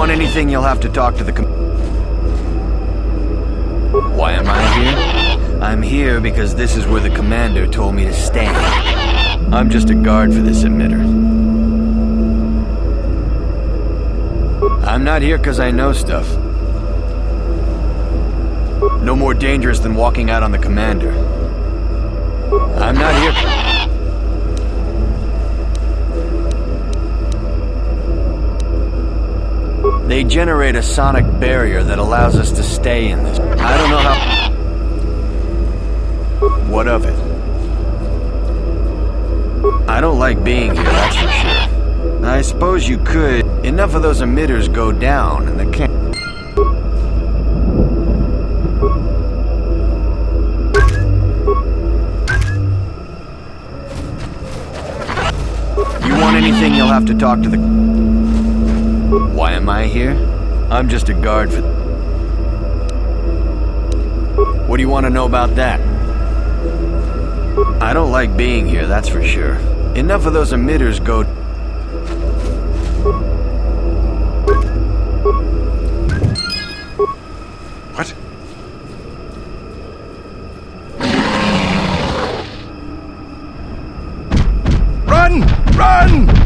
want anything, you'll have to talk to the Why am I here? I'm here because this is where the commander told me to stand. I'm just a guard for this emitter. I'm not here because I know stuff. No more dangerous than walking out on the commander. I'm not here. They generate a sonic barrier that allows us to stay in this. I don't know how... What of it? I don't like being here, that's for sure. I suppose you could. Enough of those emitters go down and the camp... You want anything, you'll have to talk to the... Why am I here? I'm just a guard for... What do you want to know about that? I don't like being here, that's for sure. Enough of those emitters go... What? Run! Run!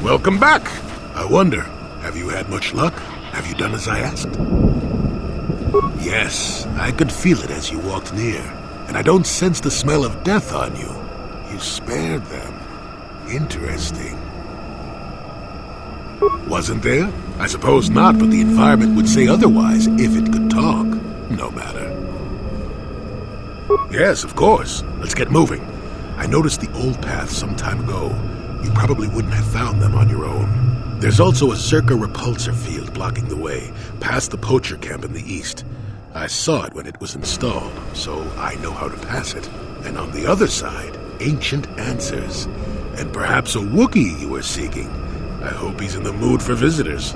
Welcome back! I wonder, have you had much luck? Have you done as I asked? Yes, I could feel it as you walked near, and I don't sense the smell of death on you. You spared them. Interesting. Wasn't there? I suppose not, but the environment would say otherwise if it could talk. No matter. Yes, of course. Let's get moving. I noticed the old path some time ago. You probably wouldn't have found them on your own. There's also a Zerka repulsor field blocking the way, past the poacher camp in the east. I saw it when it was installed, so I know how to pass it. And on the other side, ancient answers. And perhaps a Wookiee you were seeking. I hope he's in the mood for visitors.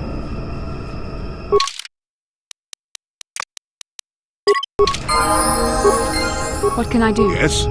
What can I do? Yes?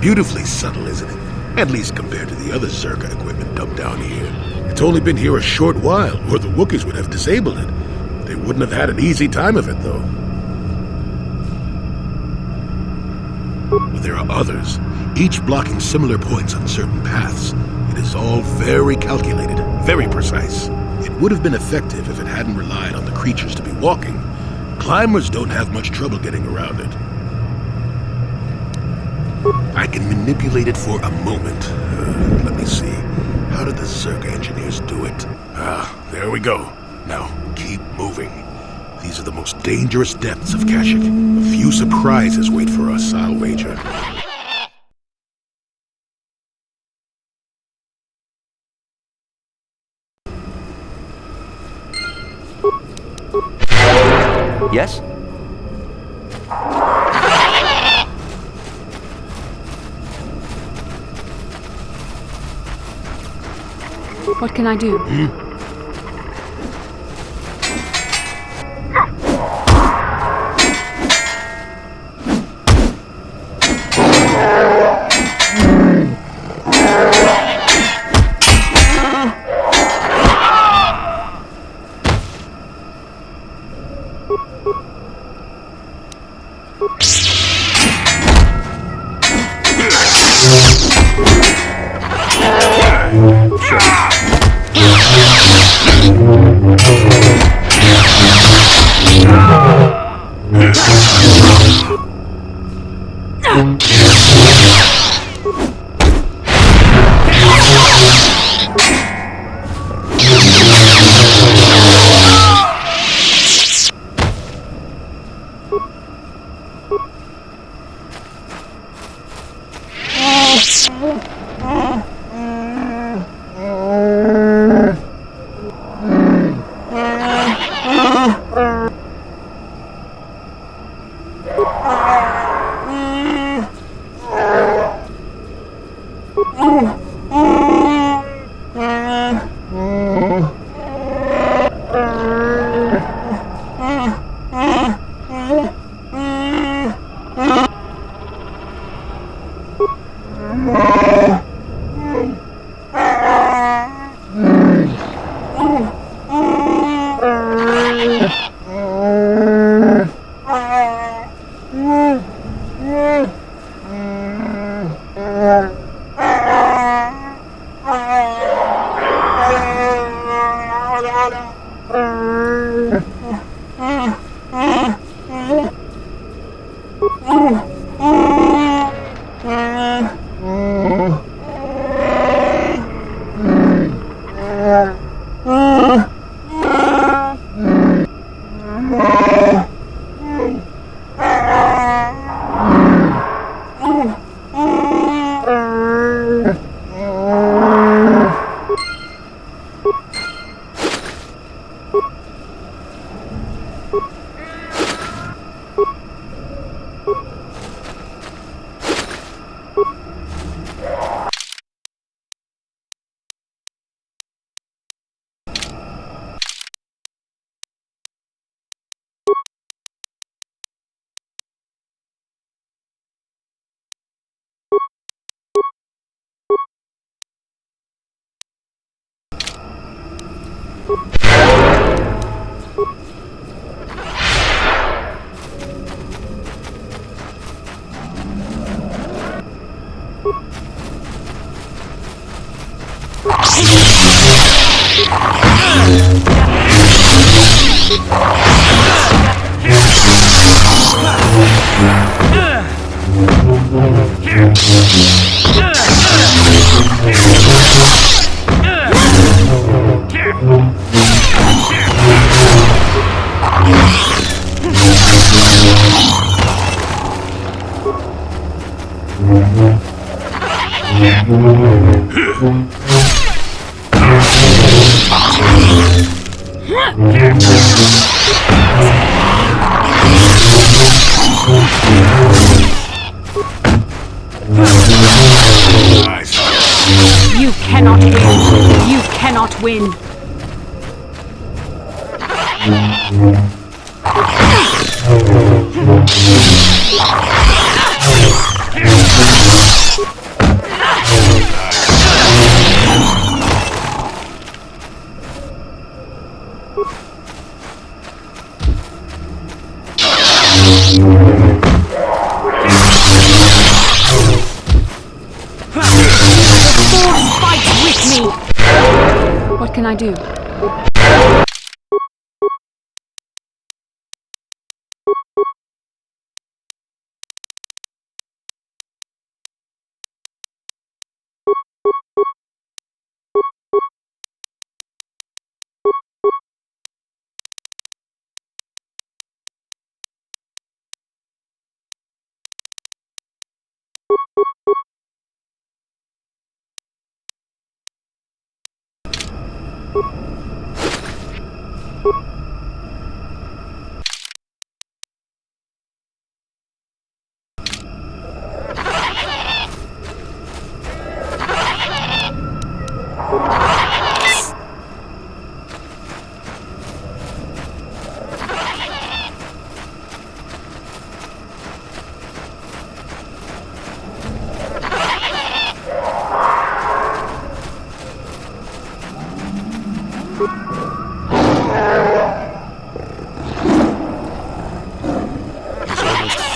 Beautifully subtle, isn't it? At least compared to the other Zerka equipment dumped down here. It's only been here a short while, or the Wookiees would have disabled it. They wouldn't have had an easy time of it, though. But there are others, each blocking similar points on certain paths. It is all very calculated, very precise. It would have been effective if it hadn't relied on the creatures to be walking. Climbers don't have much trouble getting around it. I can manipulate it for a moment. Let me see. How did the Zerka engineers do it? There we go. Now, keep moving. These are the most dangerous depths of Kashyyyk. A few surprises wait for us, I'll wager. Yes? What can I do? You cannot win. You cannot win. What can I do?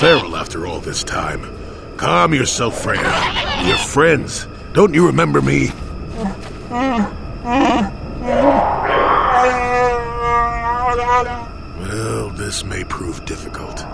Feral after all this time. Calm yourself, Freya. We're friends. Don't you remember me? Well, this may prove difficult.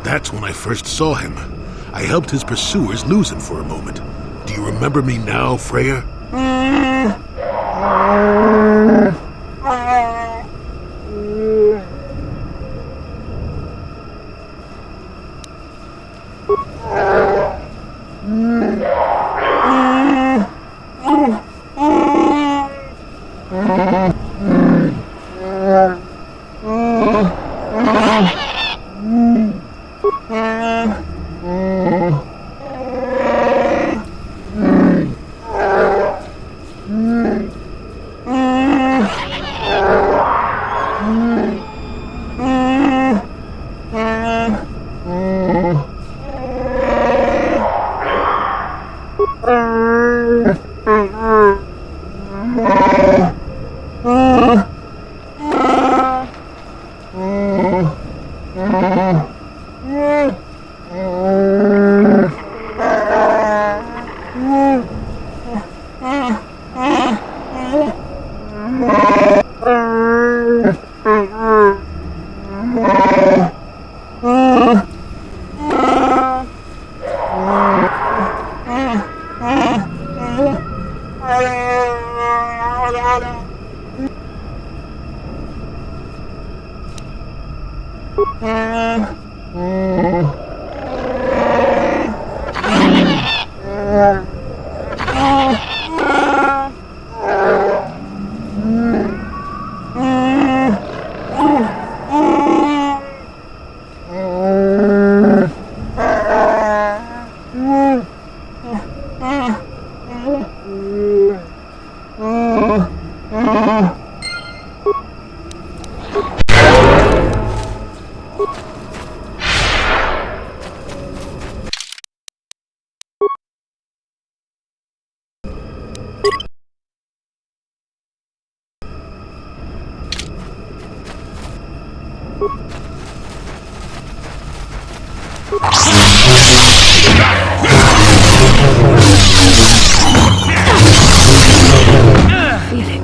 That's when I first saw him. I helped his pursuers lose him for a moment. Do you remember me now, Freya? Feel it.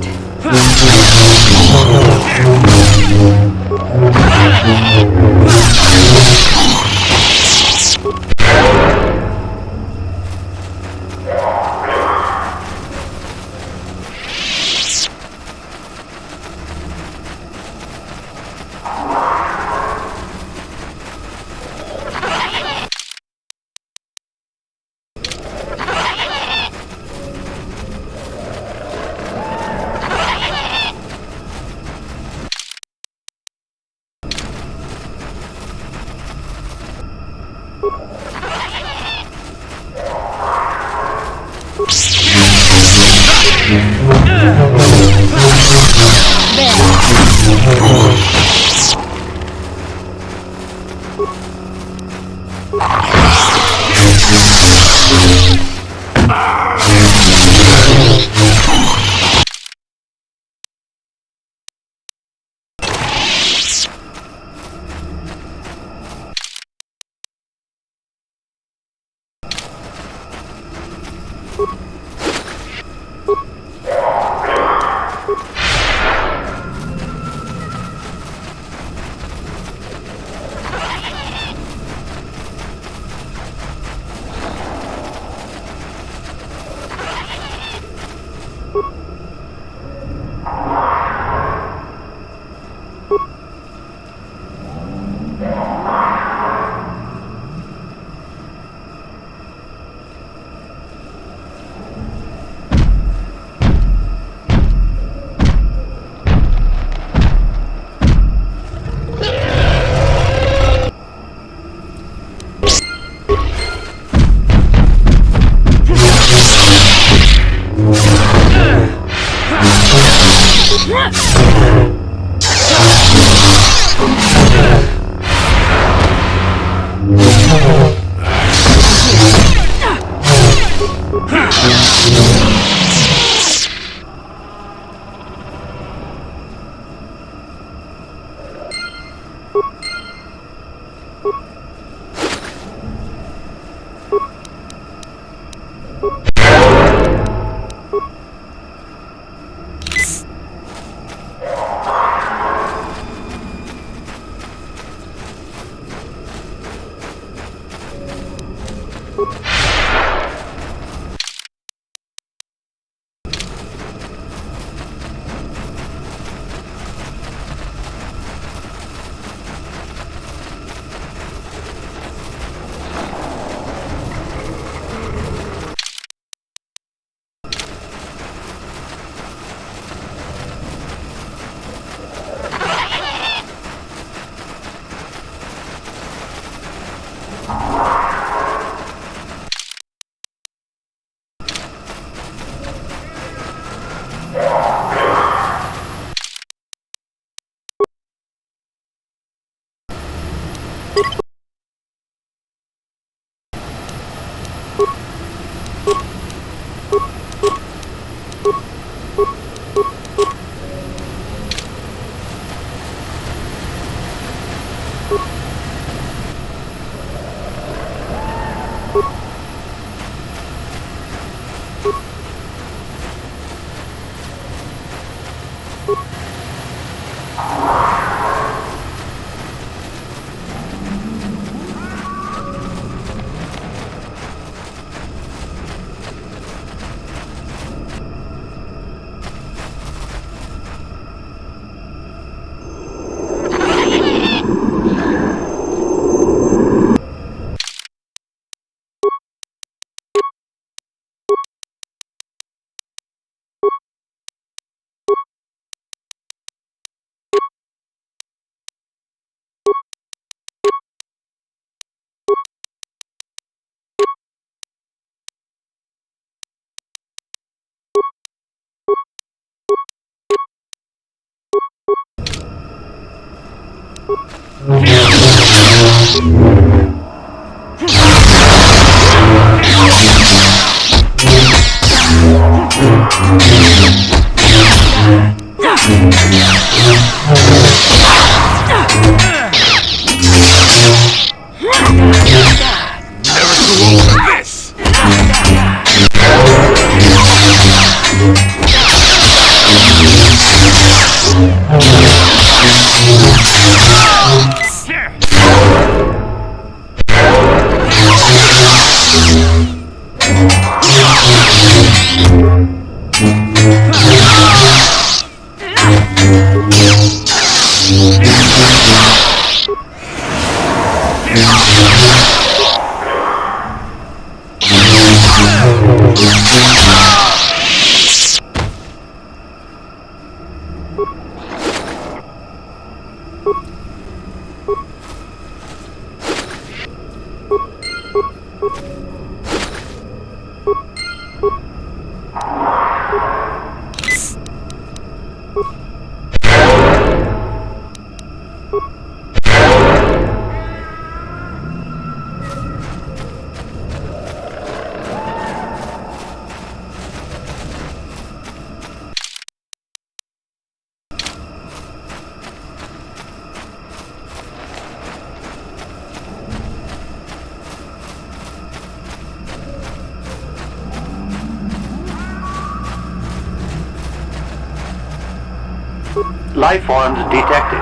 Life forms detected.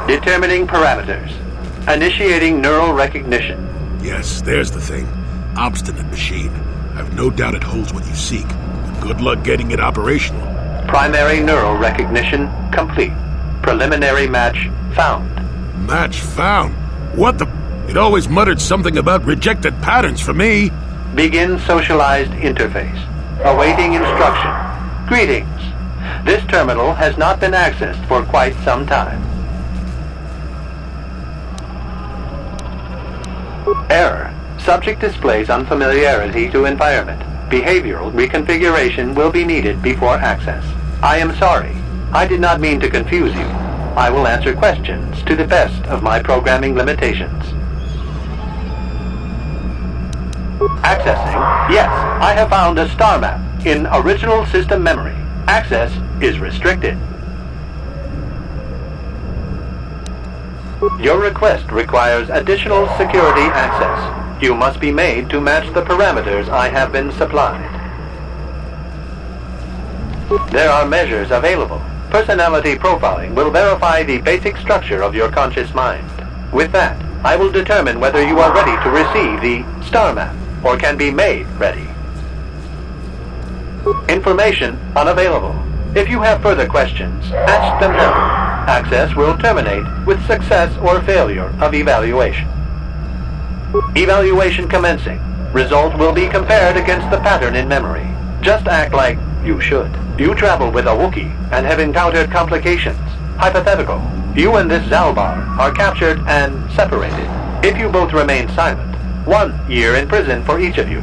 Determining parameters. Initiating neural recognition. Yes, there's the thing. Obstinate machine. I've no doubt it holds what you seek. But good luck getting it operational. Primary neural recognition complete. Preliminary match found. Match found? What the... It always muttered something about rejected patterns for me. Begin socialized interface. Awaiting instruction. Greetings. This terminal has not been accessed for quite some time. Error. Subject displays unfamiliarity to environment. Behavioral reconfiguration will be needed before access. I am sorry. I did not mean to confuse you. I will answer questions to the best of my programming limitations. Accessing. Yes, I have found a star map in original system memory. Access is restricted. Your request requires additional security access. You must be made to match the parameters I have been supplied. There are measures available. Personality profiling will verify the basic structure of your conscious mind. With that, I will determine whether you are ready to receive the star map or can be made ready. Information unavailable. If you have further questions, ask them now. Access will terminate with success or failure of evaluation. Evaluation commencing. Result will be compared against the pattern in memory. Just act like you should. You travel with a Wookiee and have encountered complications. Hypothetical. You and this Zalbar are captured and separated. If you both remain silent, 1 year in prison for each of you.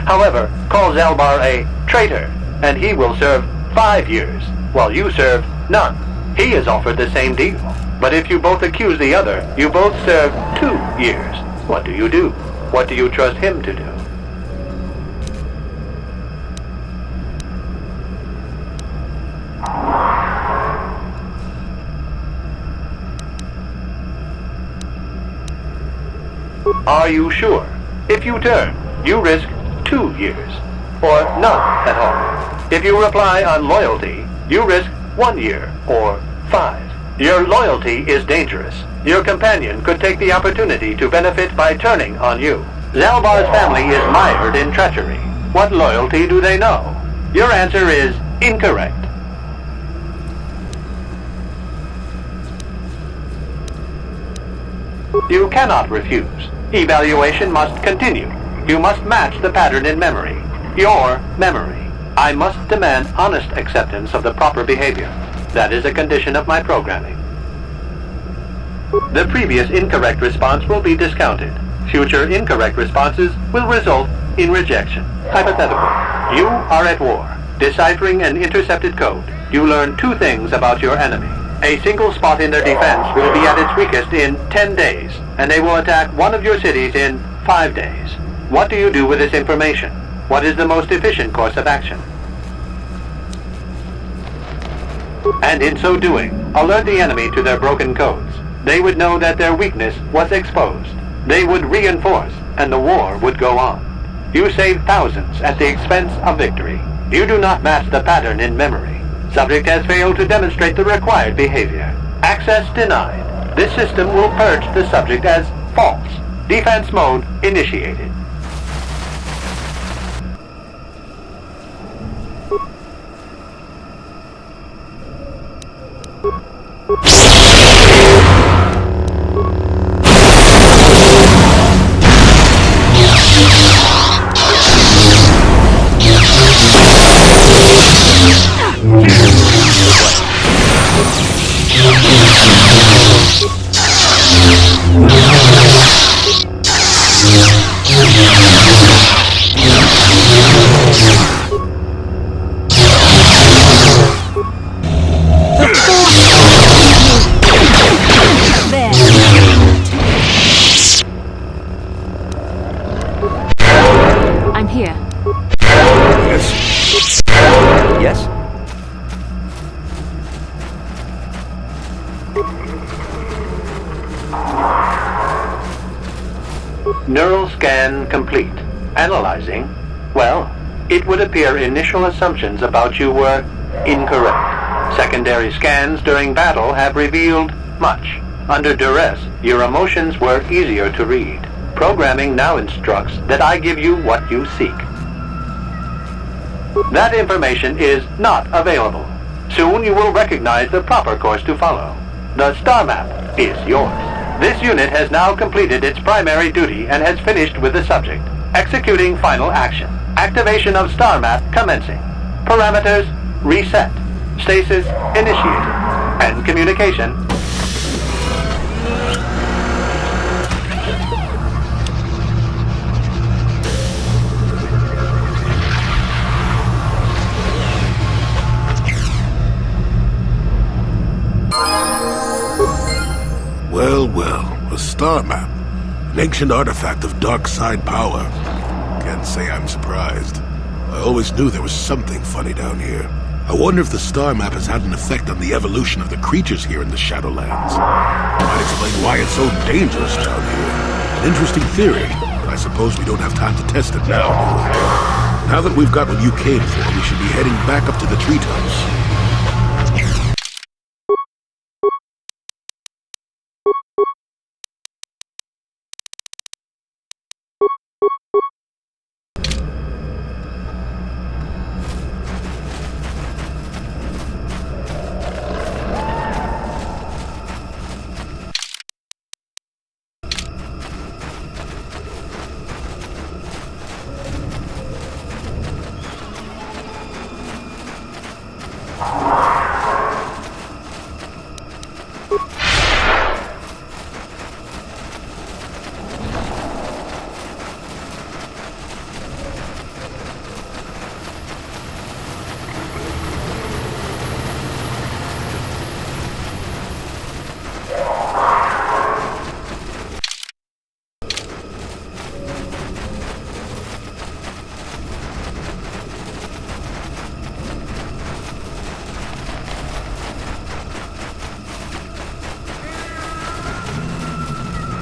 However, call Zalbar a traitor, and he will serve 5 years, while you serve none. He is offered the same deal. But if you both accuse the other, you both serve 2 years. What do you do? What do you trust him to do? Are you sure? If you turn, you risk 2 years, or none at all. If you reply on loyalty, you risk 1 year, or 5. Your loyalty is dangerous. Your companion could take the opportunity to benefit by turning on you. Zalbar's family is mired in treachery. What loyalty do they know? Your answer is incorrect. You cannot refuse. Evaluation must continue. You must match the pattern in memory. Your memory. I must demand honest acceptance of the proper behavior. That is a condition of my programming. The previous incorrect response will be discounted. Future incorrect responses will result in rejection. Hypothetical. You are at war. Deciphering an intercepted code, you learn 2 things about your enemy. A single spot in their defense will be at its weakest in 10 days, and they will attack one of your cities in 5 days. What do you do with this information? What is the most efficient course of action? And in so doing, alert the enemy to their broken codes. They would know that their weakness was exposed. They would reinforce, and the war would go on. You save thousands at the expense of victory. You do not match the pattern in memory. Subject has failed to demonstrate the required behavior. Access denied. This system will purge the subject as false. Defense mode initiated. Neural scan complete. Analyzing. Well, it would appear initial assumptions about you were incorrect. Secondary scans during battle have revealed much. Under duress, your emotions were easier to read. Programming now instructs that I give you what you seek. That information is not available. Soon you will recognize the proper course to follow. The star map is yours. This unit has now completed its primary duty and has finished with the subject. Executing final action. Activation of star map commencing. Parameters reset. Stasis initiated. And communication. Well, a star map. An ancient artifact of dark side power. Can't say I'm surprised. I always knew there was something funny down here. I wonder if the star map has had an effect on the evolution of the creatures here in the Shadowlands. Might explain why it's so dangerous down here. An interesting theory, but I suppose we don't have time to test it now, do we? Now that we've got what you came for, we should be heading back up to the treetops.